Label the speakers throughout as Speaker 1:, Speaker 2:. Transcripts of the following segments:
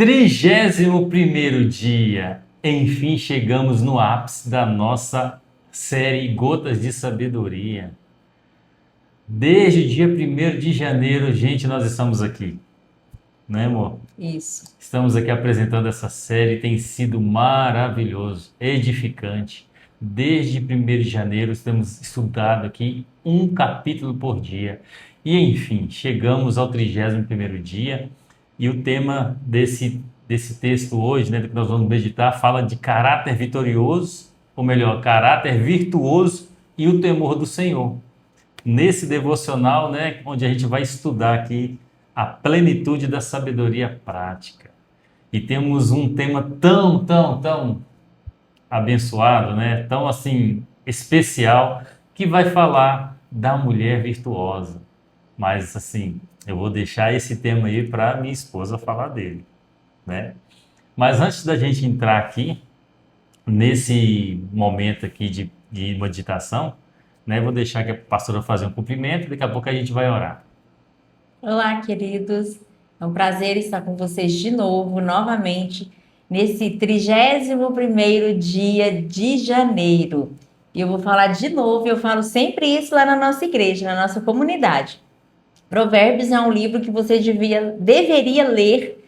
Speaker 1: 31º dia. Enfim, chegamos no ápice da nossa série Gotas de Sabedoria. Desde o dia 1º de janeiro, gente, nós estamos aqui, né, amor?
Speaker 2: Isso.
Speaker 1: Estamos aqui apresentando essa série, tem sido maravilhoso, edificante. Desde 1º de janeiro, temos estudado aqui um capítulo por dia. E, enfim, chegamos ao 31º dia. E o tema desse texto hoje, né, que nós vamos meditar, fala de caráter vitorioso, ou melhor, caráter virtuoso e o temor do Senhor. Nesse devocional, né, onde a gente vai estudar aqui a plenitude da sabedoria prática. E temos um tema tão abençoado, né, tão assim especial, que vai falar da mulher virtuosa. Mas assim, eu vou deixar esse tema aí para minha esposa falar dele, né? Mas antes da gente entrar aqui nesse momento aqui de meditação, né? Vou deixar que a pastora fazer um cumprimento, daqui a pouco a gente vai orar.
Speaker 2: Olá, queridos. É um prazer estar com vocês de novo, novamente, nesse 31º dia de janeiro. E eu vou falar de novo, eu falo sempre isso lá na nossa igreja, na nossa comunidade. Provérbios é um livro que você deveria ler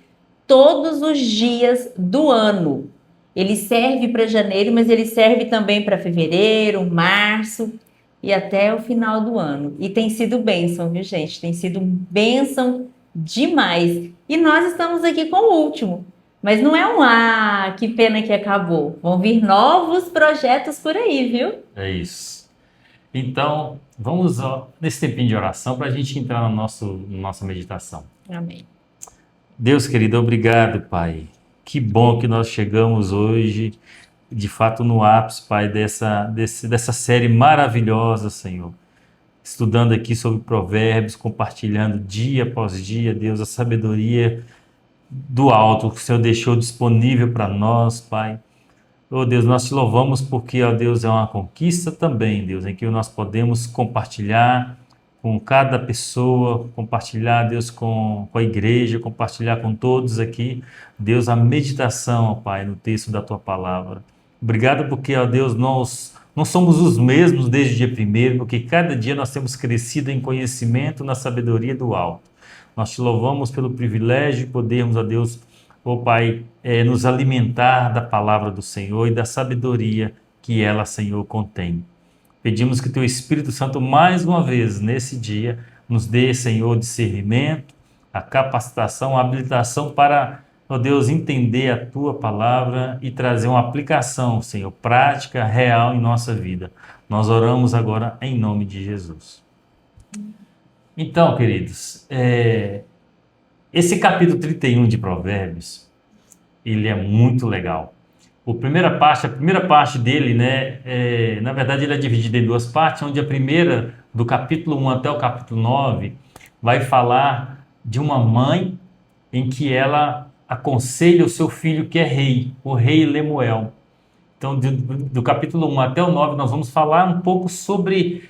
Speaker 2: todos os dias do ano. Ele serve para janeiro, mas ele serve também para fevereiro, março e até o final do ano. E tem sido bênção, viu, gente? Tem sido bênção demais. E nós estamos aqui com o último. Mas não é que pena que acabou. Vão vir novos projetos por aí, viu?
Speaker 1: É isso. Então, vamos nesse tempinho de oração para a gente entrar no nossa meditação.
Speaker 2: Amém.
Speaker 1: Deus querido, obrigado, Pai. Que bom que nós chegamos hoje, de fato, no ápice, Pai, dessa série maravilhosa, Senhor. Estudando aqui sobre provérbios, compartilhando dia após dia, Deus, a sabedoria do alto que o Senhor deixou disponível para nós, Pai. Oh Deus, nós te louvamos porque, ó Deus, é uma conquista também, Deus, em que nós podemos compartilhar com cada pessoa, compartilhar, Deus, com a igreja, compartilhar com todos aqui, Deus, a meditação, ó Pai, no texto da Tua Palavra. Obrigado porque, ó Deus, nós não somos os mesmos desde o dia 1º, porque cada dia nós temos crescido em conhecimento na sabedoria do alto. Nós te louvamos pelo privilégio de podermos, ó Deus, ó Pai, nos alimentar da palavra do Senhor e da sabedoria que ela, Senhor, contém. Pedimos que Teu Espírito Santo, mais uma vez, nesse dia, nos dê, Senhor, discernimento, a capacitação, a habilitação para, ó Deus, entender a Tua palavra e trazer uma aplicação, Senhor, prática, real em nossa vida. Nós oramos agora em nome de Jesus. Então, queridos, esse capítulo 31 de Provérbios, ele é muito legal. A primeira parte dele, né, na verdade ele é dividido em duas partes, onde a primeira, do capítulo 1 até o capítulo 9, vai falar de uma mãe em que ela aconselha o seu filho que é rei, o rei Lemuel. Então, do capítulo 1 até o 9, nós vamos falar um pouco sobre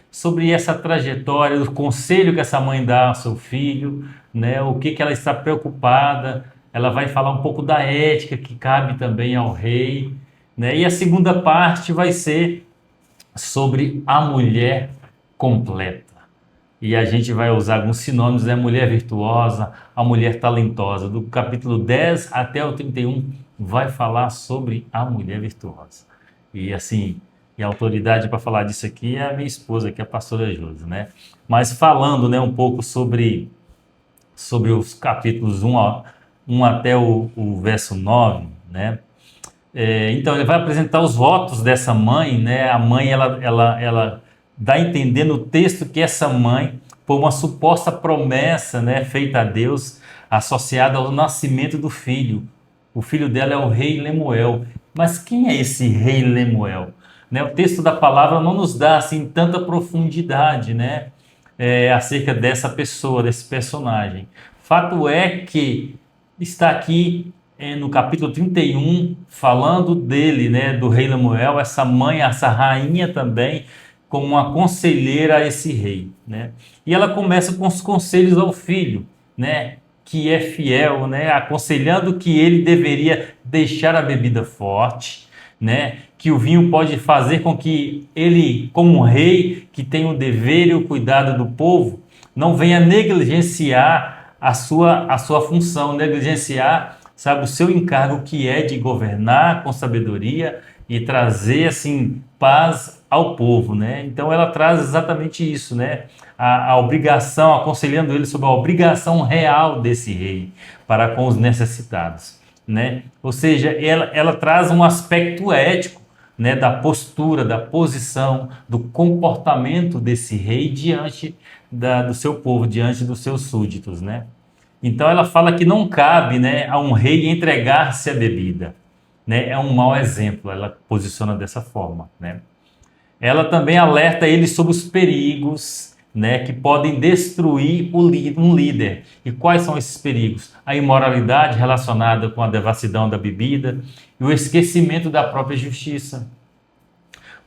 Speaker 1: essa trajetória, o conselho que essa mãe dá ao seu filho, né, o que ela está preocupada. Ela vai falar um pouco da ética que cabe também ao rei, né? E a segunda parte vai ser sobre a mulher completa. E a gente vai usar alguns sinônimos, né? Mulher virtuosa, a mulher talentosa. Do capítulo 10 até o 31 vai falar sobre a mulher virtuosa. E assim, e a autoridade para falar disso aqui é a minha esposa, que é a pastora Josi, né? Mas falando, né, um pouco sobre os capítulos 1 até o verso 9, né? Então ele vai apresentar os votos dessa mãe, né? A mãe, ela dá a entender no texto que essa mãe, por uma suposta promessa, né, feita a Deus, associada ao nascimento do filho. O filho dela é o rei Lemuel. Mas quem é esse rei Lemuel? Né? O texto da palavra não nos dá assim tanta profundidade, né? Acerca dessa pessoa, desse personagem. Fato é que está aqui no capítulo 31, falando dele, né, do rei Lemuel, essa mãe, essa rainha também, como uma conselheira a esse rei, né? E ela começa com os conselhos ao filho, né? que é fiel, né? Aconselhando que ele deveria deixar a bebida forte, né? Que o vinho pode fazer com que ele, como um rei que tem o dever e o cuidado do povo, não venha negligenciar a sua função, negligenciar, sabe, o seu encargo que é de governar com sabedoria e trazer assim paz ao povo, né? Então ela traz exatamente isso, né? A obrigação, aconselhando ele sobre a obrigação real desse rei para com os necessitados, né? Ou seja, ela traz um aspecto ético, né, da postura, da posição, do comportamento desse rei diante do seu povo, diante dos seus súditos, né? Então ela fala que não cabe, né, a um rei entregar-se à bebida, né? É um mau exemplo, ela posiciona dessa forma, né? Ela também alerta ele sobre os perigos, né, que podem destruir um líder. E quais são esses perigos? A imoralidade relacionada com a devassidão da bebida e o esquecimento da própria justiça.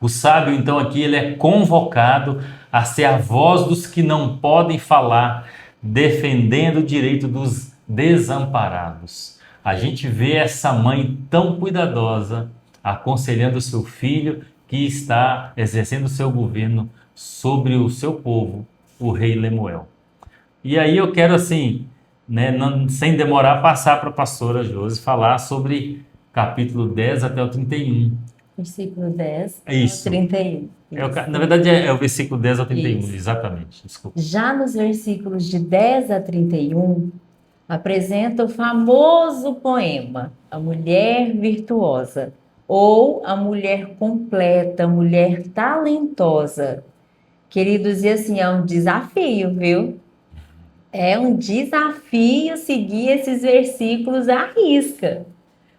Speaker 1: O sábio, então, aqui ele é convocado a ser a voz dos que não podem falar, defendendo o direito dos desamparados. A gente vê essa mãe tão cuidadosa aconselhando o seu filho que está exercendo o seu governo sobre o seu povo, o rei Lemuel. E aí eu quero, assim, né, sem demorar, passar para a pastora Josi falar sobre capítulo 10 até o 31.
Speaker 2: Versículo 10
Speaker 1: É
Speaker 2: ao
Speaker 1: isso.
Speaker 2: 31.
Speaker 1: Na verdade, é o versículo 10 ao 31,
Speaker 2: Isso.
Speaker 1: exatamente. Desculpa.
Speaker 2: Já nos versículos de 10 a 31, apresenta o famoso poema A Mulher Virtuosa, ou A Mulher Completa, a Mulher Talentosa. Queridos, e assim, é um desafio, viu? É um desafio seguir esses versículos à risca,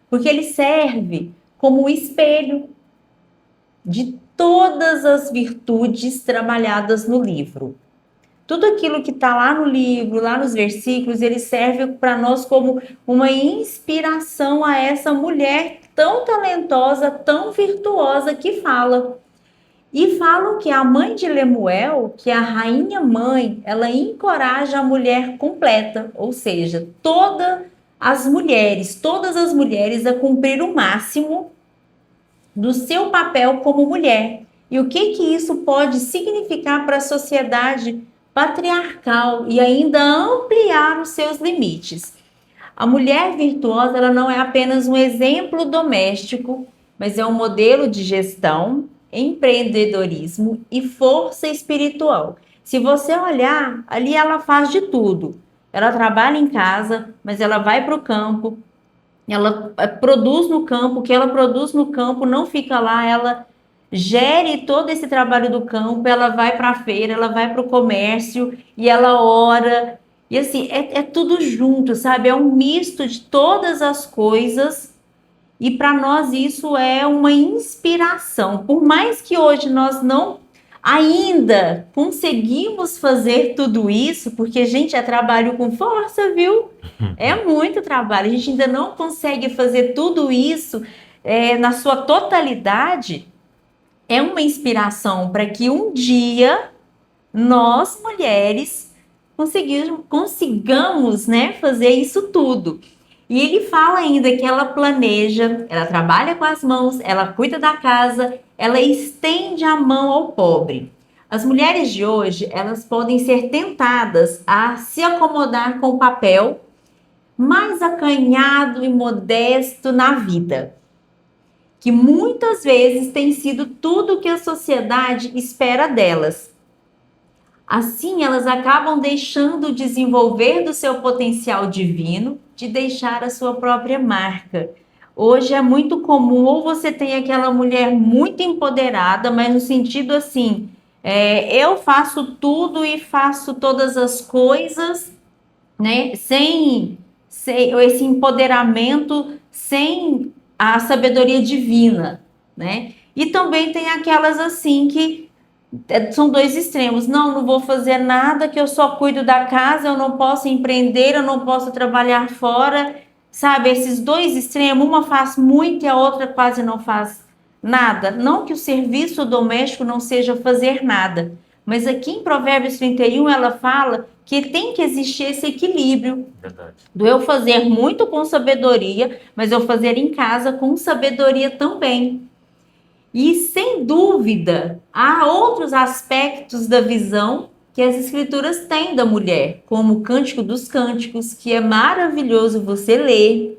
Speaker 2: porque ele serve como espelho de todas as virtudes trabalhadas no livro. Tudo aquilo que está lá no livro, lá nos versículos, ele serve para nós como uma inspiração a essa mulher tão talentosa, tão virtuosa que fala. E falam que a mãe de Lemuel, que é a rainha mãe, ela encoraja a mulher completa, ou seja, todas as mulheres a cumprir o máximo do seu papel como mulher. E o que isso pode significar para a sociedade patriarcal e ainda ampliar os seus limites. A mulher virtuosa, ela não é apenas um exemplo doméstico, mas é um modelo de gestão, empreendedorismo e força espiritual. Se você olhar, ali ela faz de tudo. Ela trabalha em casa, mas ela vai para o campo, ela produz no campo, o que ela produz no campo não fica lá, ela gere todo esse trabalho do campo, ela vai para a feira, ela vai para o comércio e ela ora. E assim, é tudo junto, sabe? É um misto de todas as coisas. E para nós isso é uma inspiração. Por mais que hoje nós não ainda conseguimos fazer tudo isso, porque, gente, é trabalho com força, viu? É muito trabalho. A gente ainda não consegue fazer tudo isso na sua totalidade. É uma inspiração para que um dia nós, mulheres, consigamos, né, fazer isso tudo. E ele fala ainda que ela planeja, ela trabalha com as mãos, ela cuida da casa, ela estende a mão ao pobre. As mulheres de hoje, elas podem ser tentadas a se acomodar com o papel mais acanhado e modesto na vida, que muitas vezes tem sido tudo que a sociedade espera delas. Assim, elas acabam deixando desenvolver do seu potencial divino, de deixar a sua própria marca. Hoje é muito comum, ou você tem aquela mulher muito empoderada, mas no sentido assim, eu faço tudo e faço todas as coisas, né? Sem esse empoderamento, sem a sabedoria divina, né? E também tem aquelas assim que são dois extremos. Não vou fazer nada, que eu só cuido da casa, eu não posso empreender, eu não posso trabalhar fora, sabe? Esses dois extremos, uma faz muito e a outra quase não faz nada. Não que o serviço doméstico não seja fazer nada, mas aqui em Provérbios 31 ela fala que tem que existir esse equilíbrio
Speaker 1: Verdade.
Speaker 2: do eu fazer muito com sabedoria, mas eu fazer em casa com sabedoria também. E sem dúvida, há outros aspectos da visão que as escrituras têm da mulher, como o Cântico dos Cânticos, que é maravilhoso você ler.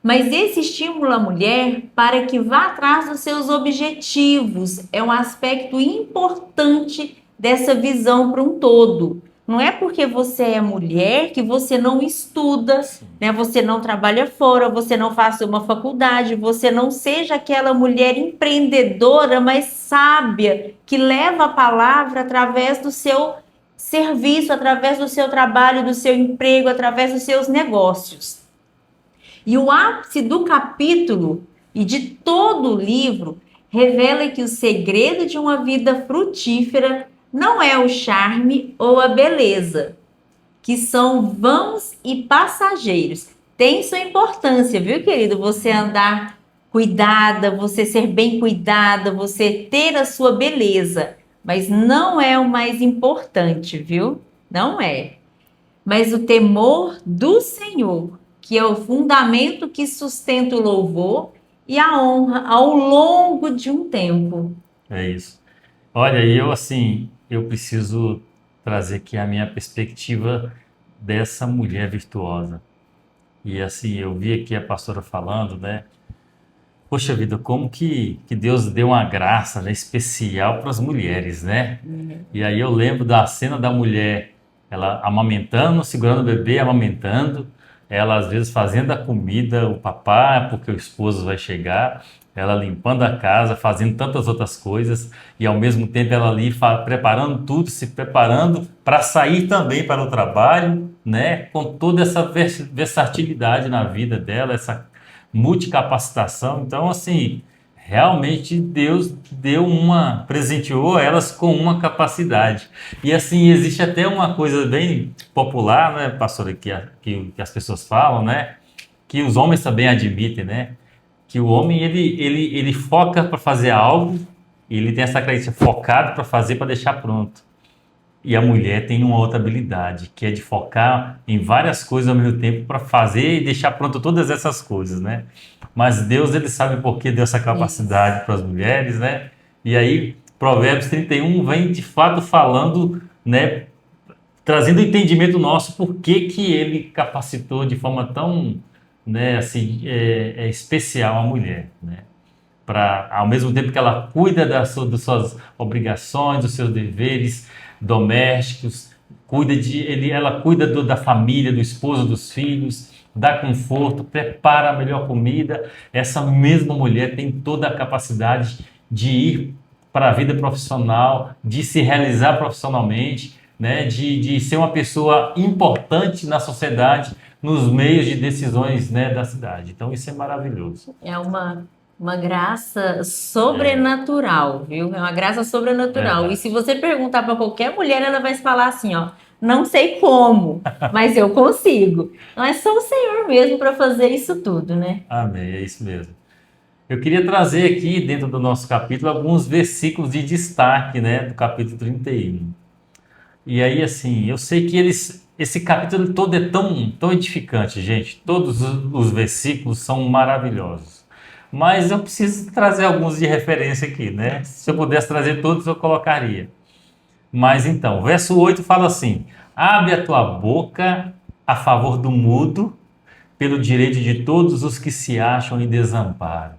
Speaker 2: Mas esse estimula a mulher para que vá atrás dos seus objetivos. É um aspecto importante dessa visão para um todo. Não é porque você é mulher que você não estuda, né? Você não trabalha fora, você não faça uma faculdade, você não seja aquela mulher empreendedora, mas sábia, que leva a palavra através do seu serviço, através do seu trabalho, do seu emprego, através dos seus negócios. E o ápice do capítulo e de todo o livro revela que o segredo de uma vida frutífera não é o charme ou a beleza, que são vãos e passageiros. Tem sua importância, viu, querido? Você andar cuidada, você ser bem cuidada, você ter a sua beleza, mas não é o mais importante, viu? Não é. Mas o temor do Senhor, que é o fundamento que sustenta o louvor e a honra ao longo de um tempo.
Speaker 1: É isso. Olha, e eu assim, eu preciso trazer aqui a minha perspectiva dessa mulher virtuosa. E assim, eu vi aqui a pastora falando, né? Poxa vida, como que Deus deu uma graça, né, especial para as mulheres, né? E aí eu lembro da cena da mulher, ela amamentando, segurando o bebê, amamentando, ela às vezes fazendo a comida, o papá, porque o esposo vai chegar, ela limpando a casa, fazendo tantas outras coisas, e ao mesmo tempo ela ali preparando tudo, se preparando para sair também para o trabalho, né? Com toda essa versatilidade na vida dela, essa multicapacitação. Então, assim, realmente Deus presenteou elas com uma capacidade. E assim, existe até uma coisa bem popular, né, pastor, que as pessoas falam, né, que os homens também admitem, né, que o homem, ele foca para fazer algo, e ele tem essa característica focado para fazer, para deixar pronto. E a mulher tem uma outra habilidade, que é de focar em várias coisas ao mesmo tempo para fazer e deixar pronto todas essas coisas, né? Mas Deus, ele sabe por que deu essa capacidade para as mulheres, né? E aí, Provérbios 31 vem de fato falando, né? Trazendo entendimento nosso por que ele capacitou de forma tão, né, assim, especial a mulher, né? Para, ao mesmo tempo que ela cuida das suas obrigações, dos seus deveres domésticos, ela cuida da família, do esposo, dos filhos, dá conforto, prepara a melhor comida. Essa mesma mulher tem toda a capacidade de ir para a vida profissional, de se realizar profissionalmente, né? De ser uma pessoa importante na sociedade, nos meios de decisões, né, da cidade. Então isso é maravilhoso.
Speaker 2: É uma graça sobrenatural, viu? É uma graça sobrenatural.
Speaker 1: Verdade.
Speaker 2: E se você perguntar para qualquer mulher, ela vai falar assim, ó, não sei como, mas eu consigo. Então é só o Senhor mesmo para fazer isso tudo, né?
Speaker 1: Amém, é isso mesmo. Eu queria trazer aqui, dentro do nosso capítulo, alguns versículos de destaque, né, do capítulo 31. E aí, assim, eu sei que esse capítulo todo é tão edificante, gente. Todos os versículos são maravilhosos. Mas eu preciso trazer alguns de referência aqui, né? Se eu pudesse trazer todos, eu colocaria. Mas então, verso 8 fala assim: abre a tua boca a favor do mudo, pelo direito de todos os que se acham em desamparo.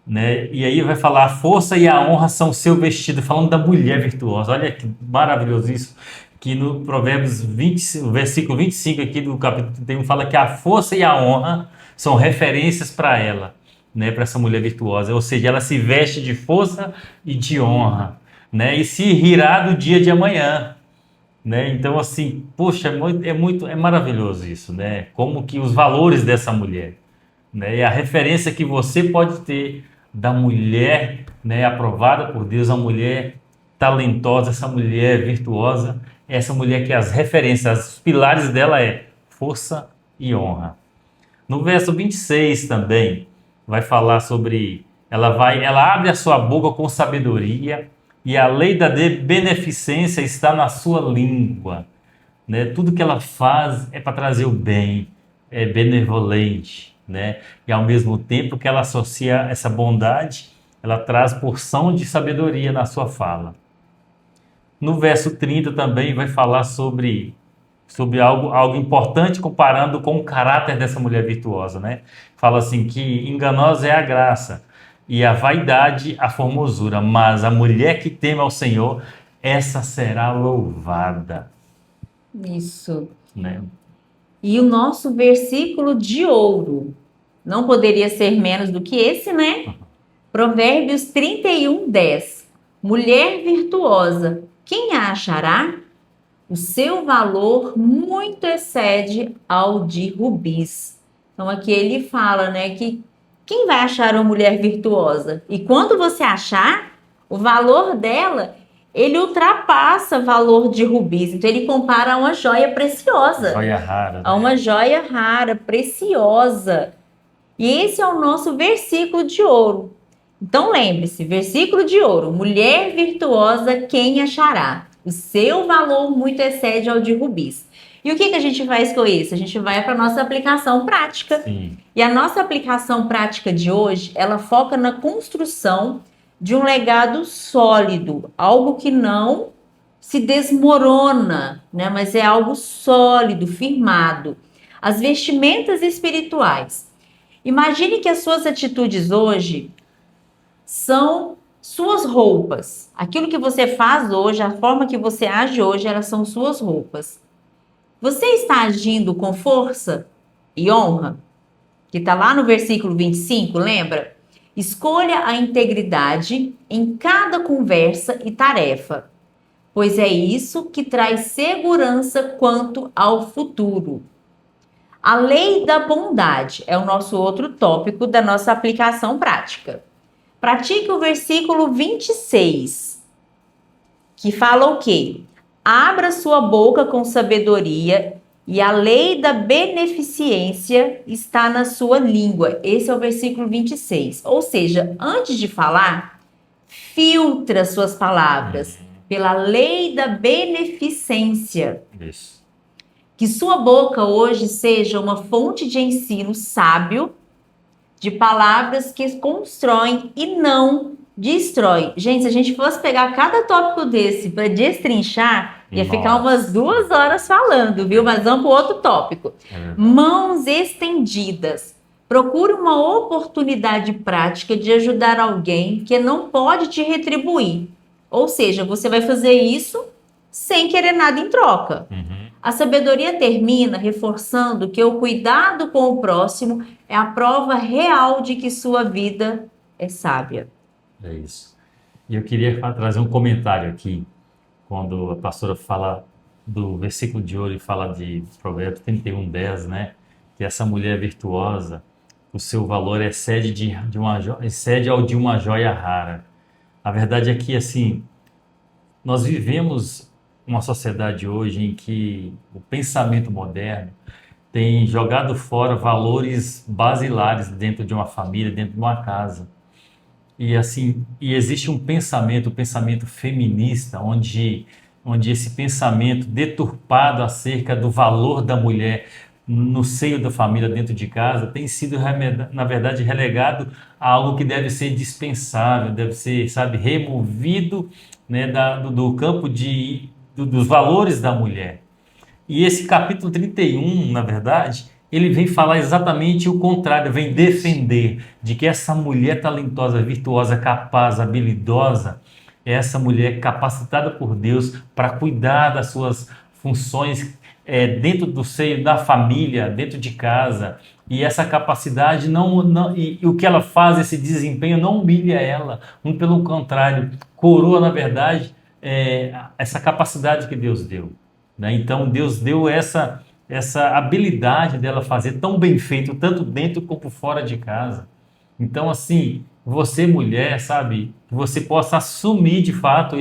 Speaker 1: Né? E aí vai falar: a força e a honra são o seu vestido, falando da mulher virtuosa. Olha que maravilhoso isso, que no Provérbios 20, versículo 25 aqui do capítulo 31 fala que a força e a honra são referências para ela, né? Para essa mulher virtuosa, ou seja, ela se veste de força e de honra, né? E se rirá do dia de amanhã. Né? Então, assim, poxa, é maravilhoso isso, né? Como que os valores dessa mulher, né? E a referência que você pode ter da mulher, né, aprovada por Deus, a mulher talentosa, essa mulher virtuosa, essa mulher que as referências, os pilares dela é força e honra. No verso 26 também vai falar sobre ela abre a sua boca com sabedoria, e a lei da beneficência está na sua língua, né? Tudo que ela faz é para trazer o bem, é benevolente, né? E ao mesmo tempo que ela associa essa bondade, ela traz porção de sabedoria na sua fala. No verso 30 também vai falar sobre algo importante comparando com o caráter dessa mulher virtuosa, né? Fala assim que enganosa é a graça e a vaidade a formosura, mas a mulher que teme ao Senhor, essa será louvada,
Speaker 2: Isso.
Speaker 1: né?
Speaker 2: E o nosso versículo de ouro não poderia ser menos do que esse, né? Provérbios 31:10. Mulher virtuosa, quem a achará? O seu valor muito excede ao de rubis. Então aqui ele fala, né, que quem vai achar uma mulher virtuosa? E quando você achar, o valor dela, ele ultrapassa o valor de rubis. Então ele compara a uma joia preciosa,
Speaker 1: Joia rara,
Speaker 2: a
Speaker 1: né?
Speaker 2: uma joia rara, preciosa. E esse é o nosso versículo de ouro. Então lembre-se, versículo de ouro, mulher virtuosa, quem achará? O seu valor muito excede ao de rubis. E o que a gente faz com isso? A gente vai para a nossa aplicação prática.
Speaker 1: Sim,
Speaker 2: E a nossa aplicação prática de hoje, ela foca na construção de um legado sólido, algo que não se desmorona, né? Mas é algo sólido, firmado. As vestimentas espirituais. Imagine que as suas atitudes hoje são suas roupas. Aquilo que você faz hoje, a forma que você age hoje, elas são suas roupas. Você está agindo com força e honra? Que está lá no versículo 25, lembra? Escolha a integridade em cada conversa e tarefa, pois é isso que traz segurança quanto ao futuro. A lei da bondade é o nosso outro tópico da nossa aplicação prática. Pratique o versículo 26, que fala o quê? Abra sua boca com sabedoria e a lei da beneficência está na sua língua. Esse é o versículo 26. Ou seja, antes de falar, filtra suas palavras pela lei da beneficência.
Speaker 1: isso.
Speaker 2: Que sua boca hoje seja uma fonte de ensino sábio, de palavras que constroem e não destroem. Gente, se a gente fosse pegar cada tópico desse para destrinchar, ia ficar umas 2 horas falando, viu? Mas vamos para outro tópico. Mãos estendidas. Procure uma oportunidade prática de ajudar alguém que não pode te retribuir. Ou seja, você vai fazer isso sem querer nada em troca. A sabedoria termina reforçando que o cuidado com o próximo é a prova real de que sua vida é sábia.
Speaker 1: É isso. E eu queria trazer um comentário aqui, quando a pastora fala do versículo de ouro e fala de Provérbios 31:10, né? Que essa mulher virtuosa, o seu valor excede excede ao de uma joia rara. A verdade é que, assim, nós vivemos uma sociedade hoje em que o pensamento moderno tem jogado fora valores basilares dentro de uma família, dentro de uma casa. E assim, e existe um pensamento, o pensamento feminista, onde esse pensamento deturpado acerca do valor da mulher no seio da família, dentro de casa, tem sido, na verdade, relegado a algo que deve ser dispensável, deve ser, sabe, removido, né, do campo dos valores da mulher. E esse capítulo 31, na verdade, ele vem falar exatamente o contrário, vem defender de que essa mulher talentosa, virtuosa, capaz, habilidosa, é essa mulher capacitada por Deus para cuidar das suas funções dentro do seio da família, dentro de casa. E essa capacidade e o que ela faz, esse desempenho, não humilha ela, pelo contrário, coroa, na verdade, essa capacidade que Deus deu. Né? Então, Deus deu essa habilidade dela fazer tão bem feito, tanto dentro como fora de casa. Então, assim, você mulher, sabe, que você possa assumir de fato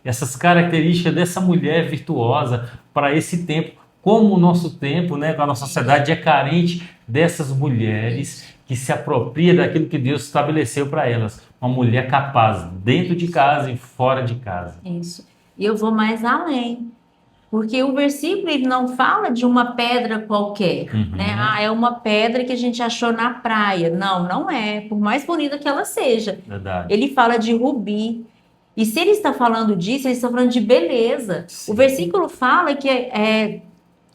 Speaker 1: essas características dessa mulher virtuosa para esse tempo, como o nosso tempo, né, a nossa sociedade é carente dessas mulheres que se apropria daquilo que Deus estabeleceu para elas. Uma mulher capaz, dentro de casa e fora de casa.
Speaker 2: Isso. E eu vou mais além. Porque o versículo ele não fala de uma pedra qualquer, né?
Speaker 1: Uhum.
Speaker 2: Ah, é uma pedra que a gente achou na praia. Não, não é. Por mais bonita que ela seja.
Speaker 1: Verdade.
Speaker 2: Ele fala de rubi. E se ele está falando disso, ele está falando de beleza.
Speaker 1: Sim.
Speaker 2: O versículo fala que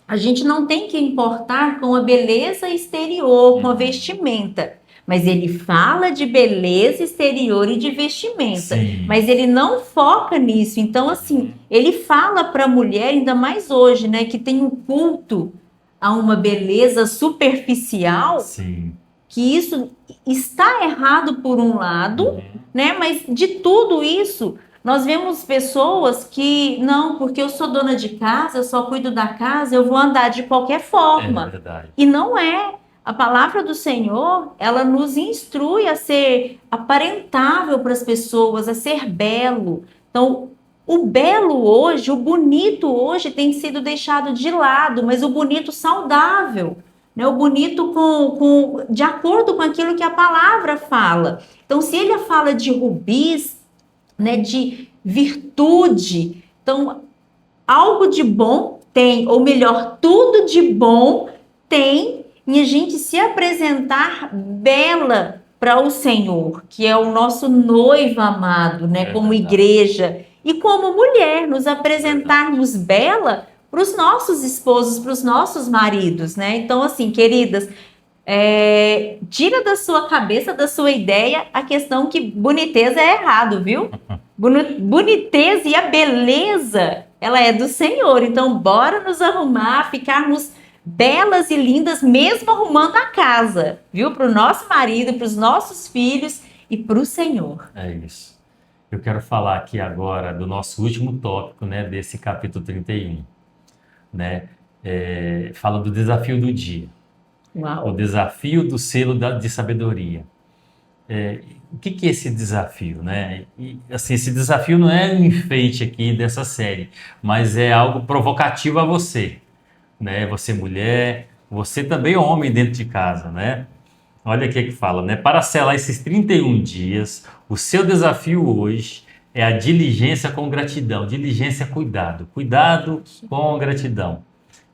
Speaker 2: a gente não tem que importar com a beleza exterior, com a vestimenta. Mas ele fala de beleza exterior e de vestimenta.
Speaker 1: Sim.
Speaker 2: Mas ele não foca nisso. Então, assim, ele fala para a mulher, ainda mais hoje, né, que tem um culto a uma beleza superficial,
Speaker 1: Sim.
Speaker 2: que isso está errado por um lado, né? Mas de tudo isso, nós vemos pessoas que, não, porque eu sou dona de casa, eu só cuido da casa, eu vou andar de qualquer forma.
Speaker 1: É verdade.
Speaker 2: E não é. A palavra do Senhor, ela nos instrui a ser aparentável para as pessoas, a ser belo. Então, o belo hoje, o bonito hoje tem sido deixado de lado, mas o bonito saudável, né? O bonito de acordo com aquilo que a palavra fala. Então, se ele fala de rubis, né, de virtude, então, algo de bom tem, ou melhor, tudo de bom tem em a gente se apresentar bela para o Senhor, que é o nosso noivo amado, né? Como igreja e como mulher, nos apresentarmos bela para os nossos esposos, para os nossos maridos, né? Então, assim, queridas, tira da sua cabeça, da sua ideia, a questão que boniteza é errado, viu? Boniteza e a beleza, ela é do Senhor. Então, bora nos arrumar, ficarmos belas e lindas, mesmo arrumando a casa, viu? Para o nosso marido, para os nossos filhos e para o Senhor.
Speaker 1: É isso. Eu quero falar aqui agora do nosso último tópico, né, desse capítulo 31, né? Fala do desafio do dia.
Speaker 2: Uau.
Speaker 1: O desafio do selo de sabedoria. O que é esse desafio, né? E, assim, esse desafio não é um enfeite aqui dessa série, mas é algo provocativo a você, né? Você mulher, você também homem dentro de casa, né? Olha o que fala, né? Para selar esses 31 dias, o seu desafio hoje é a diligência com gratidão. Diligência é cuidado. Cuidado com gratidão.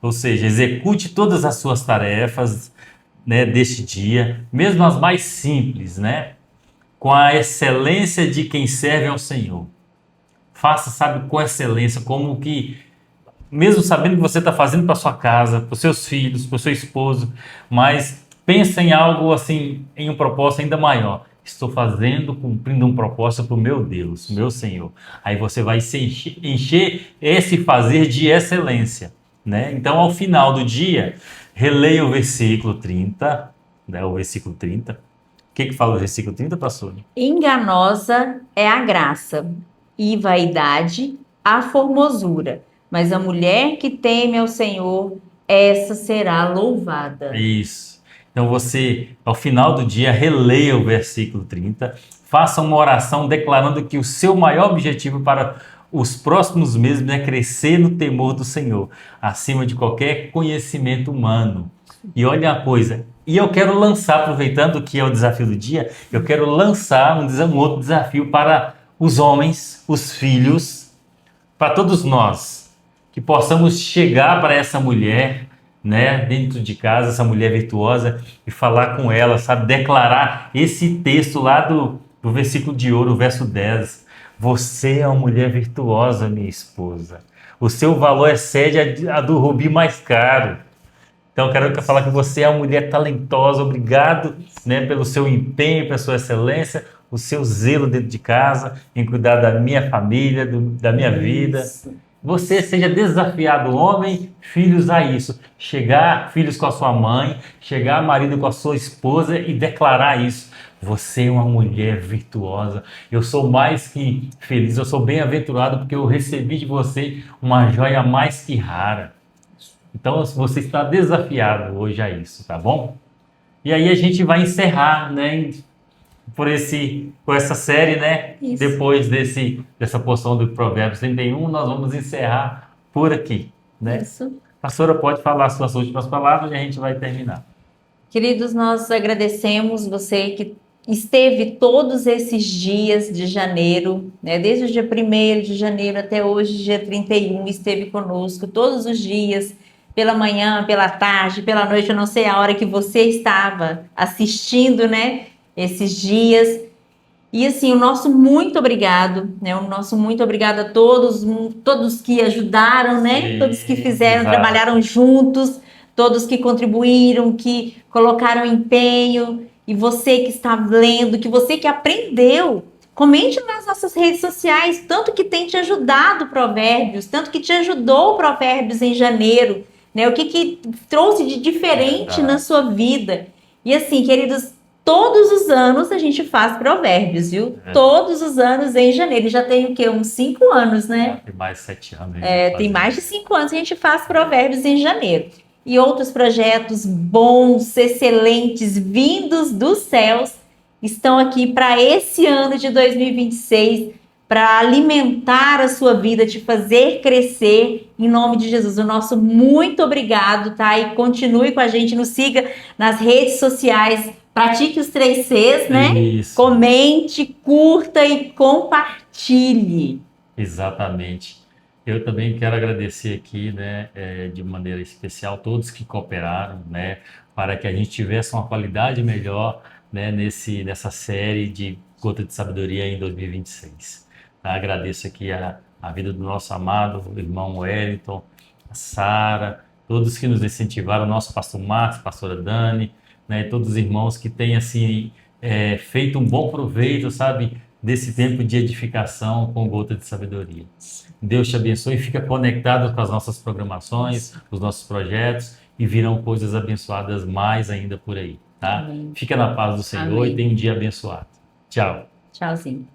Speaker 1: Ou seja, execute todas as suas tarefas, né, deste dia, mesmo as mais simples, né? Com a excelência de quem serve ao Senhor. Faça, sabe, com excelência, como que, mesmo sabendo que você está fazendo para sua casa, para os seus filhos, para o seu esposo, mas pensa em algo assim, em um propósito ainda maior. Estou fazendo, cumprindo um propósito para o meu Deus, meu Senhor. Aí você vai se encher esse fazer de excelência, né? Então, ao final do dia, releia o versículo 30, né? O versículo 30. O que fala o versículo 30, pastor?
Speaker 2: Enganosa é a graça, e vaidade a formosura. Mas a mulher que teme ao Senhor, essa será louvada.
Speaker 1: Isso. Então você, ao final do dia, releia o versículo 30, faça uma oração declarando que o seu maior objetivo para os próximos meses é crescer no temor do Senhor, acima de qualquer conhecimento humano. E olha a coisa, e eu quero lançar, aproveitando que é o desafio do dia, eu quero lançar um outro desafio para os homens, os filhos, para todos nós, que possamos chegar para essa mulher, né, dentro de casa, essa mulher virtuosa, e falar com ela, sabe, declarar esse texto lá do versículo de ouro, o verso 10. Você é uma mulher virtuosa, minha esposa. O seu valor excede a do rubi mais caro. Então, eu quero falar que você é uma mulher talentosa. Obrigado, né, pelo seu empenho, pela sua excelência, o seu zelo dentro de casa, em cuidar da minha família, da minha vida. Você seja desafiado, homem, filhos, a isso. Chegar, filhos, com a sua mãe, chegar, marido, com a sua esposa e declarar isso. Você é uma mulher virtuosa. Eu sou mais que feliz, eu sou bem-aventurado porque eu recebi de você uma joia mais que rara. Então você está desafiado hoje a isso, tá bom? E aí a gente vai encerrar, né, por essa série, né? Isso. Depois dessa porção do Provérbios 31, nós vamos encerrar por aqui, né?
Speaker 2: Isso.
Speaker 1: A pastora pode falar suas últimas palavras e a gente vai terminar.
Speaker 2: Queridos, nós agradecemos você que esteve todos esses dias de janeiro, né? Desde o dia 1º de janeiro até hoje, dia 31, esteve conosco todos os dias, pela manhã, pela tarde, pela noite, eu não sei a hora que você estava assistindo, né? Esses dias. E assim, o nosso muito obrigado, né? O nosso muito obrigado a todos, todos que ajudaram, né? Todos que
Speaker 1: Sim,
Speaker 2: fizeram, trabalharam
Speaker 1: exato.
Speaker 2: juntos, todos que contribuíram, que colocaram empenho, e você que está lendo, que você que aprendeu. Comente nas nossas redes sociais, tanto que tem te ajudado o Provérbios, tanto que te ajudou o Provérbios em janeiro, né? O que que trouxe de diferente na
Speaker 1: Verdade.
Speaker 2: sua vida. E assim, queridos, todos os anos a gente faz provérbios, viu?
Speaker 1: Verdade.
Speaker 2: Todos os anos em janeiro. Já tem o quê? Uns 5 anos,
Speaker 1: Já
Speaker 2: né?
Speaker 1: tem mais de 7 anos a gente
Speaker 2: Tem mais
Speaker 1: fazendo.
Speaker 2: de 5 anos que a gente faz provérbios em janeiro. E outros projetos bons, excelentes, vindos dos céus, estão aqui para esse ano de 2026, para alimentar a sua vida, te fazer crescer, em nome de Jesus. O nosso muito obrigado, tá? E continue com a gente, nos siga nas redes sociais, pratique os 3 Cs, né?
Speaker 1: Isso,
Speaker 2: Comente, curta e compartilhe.
Speaker 1: exatamente. Eu também quero agradecer aqui, né, de maneira especial todos que cooperaram, né, para que a gente tivesse uma qualidade melhor, né, nessa série de Gota de Sabedoria em 2026. Tá? Agradeço aqui a vida do nosso amado irmão Wellington, a Sara, todos que nos incentivaram, o nosso pastor Marcos, pastora Dani, né, e todos os irmãos que têm assim feito um bom proveito, sabe, desse tempo de edificação com Gota de Sabedoria. Deus te abençoe e fica conectado com as nossas programações, os nossos projetos e virão coisas abençoadas mais ainda por aí, tá?
Speaker 2: Amém.
Speaker 1: Fica na paz do Senhor e
Speaker 2: Amém.
Speaker 1: tenha um dia abençoado. Tchau.
Speaker 2: Tchauzinho.